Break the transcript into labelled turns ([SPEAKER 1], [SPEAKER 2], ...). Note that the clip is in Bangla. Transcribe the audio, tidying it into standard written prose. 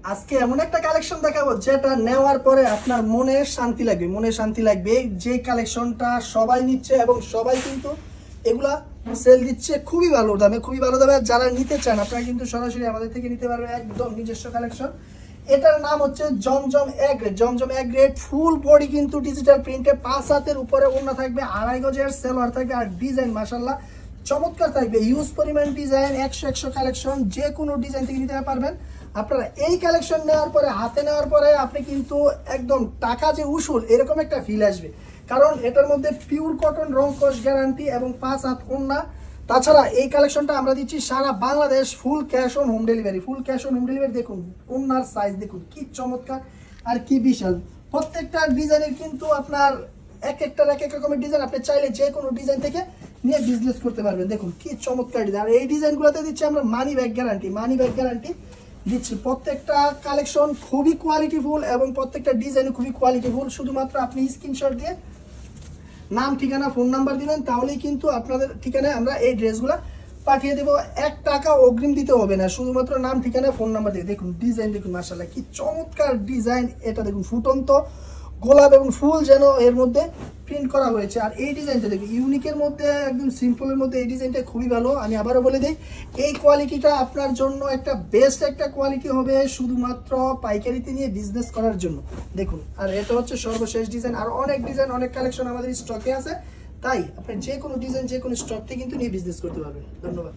[SPEAKER 1] আজকে এমন একটা কালেকশন দেখাবো যেটা নেওয়ার পরে আপনার মনে শান্তি লাগবে, যে কালেকশনটা সবাই নিচ্ছে এবং সবাই কিন্তু এগুলা সেল দিচ্ছে খুবই ভালো দামে। যারা নিতে চান আপনারা কিন্তু সরাসরি আমাদের থেকে নিতে পারবেন, একদম নিজস্ব কালেকশন। এটার নাম হচ্ছে জমজম এ গ্রেড ফুল বডি কিন্তু ডিজিটাল প্রিন্টে, 5 হাতের উপরে ওড়না থাকবে, 2.5 গজের সালোয়ার থাকবে, আর ডিজাইন মাশাআল্লাহ চমৎকার থাকবে। ইউজ পরিমাণ ডিজাইন, 100 কালেকশন, যে কোনো ডিজাইন থেকে নিতে পারবেন। আপনারা এই কালেকশন নেওয়ার পরে, হাতে নেওয়ার পরে আপনি কিন্তু একদম টাকা যে উসুল এরকম একটা ফিল আসবে, কারণ এটার মধ্যে পিওর কটন রং কস গ্যারান্টি এবং 5 হাত ওড়না। তাছাড়া এই কালেকশনটা আমরা দিচ্ছি সারা Bangladesh full cash on home delivery. দেখুন ওড়নার সাইজ দেখুন কি চমৎকার আর কি বিশাল। প্রত্যেকটা ডিজাইনের কিন্তু আপনার এক এক রকমের ডিজাইন, আপনি চাইলে যে কোনো ডিজাইন থেকে নিয়ে বিজনেস করতে পারবেন। দেখুন কি চমৎকার ডিজাইন। আর এই ডিজাইনগুলোতে দিচ্ছি আমরা মানি ব্যাগ গ্যারান্টি দিচ্ছি। প্রত্যেকটা কালেকশন খুবই কোয়ালিটিফুল এবং প্রত্যেকটা ডিজাইন খুবই কোয়ালিটিফুল। শুধুমাত্র আপনি স্ক্রিনশট দিয়ে নাম, ঠিকানা, ফোন নাম্বার দিবেন, তাহলেই কিন্তু আপনাদের ঠিকানায় আমরা এই ড্রেসগুলো পাঠিয়ে দেবো। 1 টাকা অগ্রিম দিতে হবে না, শুধুমাত্র নাম, ঠিকানা, ফোন নাম্বার দিয়ে। দেখুন ডিজাইন দেখুন মাশাআল্লাহ কি চমৎকার ডিজাইন। এটা দেখুন ফুটন্ত গোলাপ এবং ফুল যেন এর মধ্যে প্রিন্ট করা হয়েছে। আর এই ডিজাইনটা দেখুন ইউনিকের মধ্যে, একদম সিম্পলের মধ্যে এই ডিজাইনটা খুবই ভালো। আমি আবারও বলে দিই, এই কোয়ালিটিটা আপনার জন্য একটা বেস্ট একটা কোয়ালিটি হবে, শুধুমাত্র পাইকারিতে নিয়ে বিজনেস করার জন্য। দেখুন, আর এটা হচ্ছে সর্বশেষ ডিজাইন। আর অনেক ডিজাইন, অনেক কালেকশন আমাদের স্টকে আছে, তাই আপনি যে কোনো ডিজাইন, যে কোনো স্টক থেকে কিন্তু নিয়ে বিজনেস করতে পারবেন। ধন্যবাদ।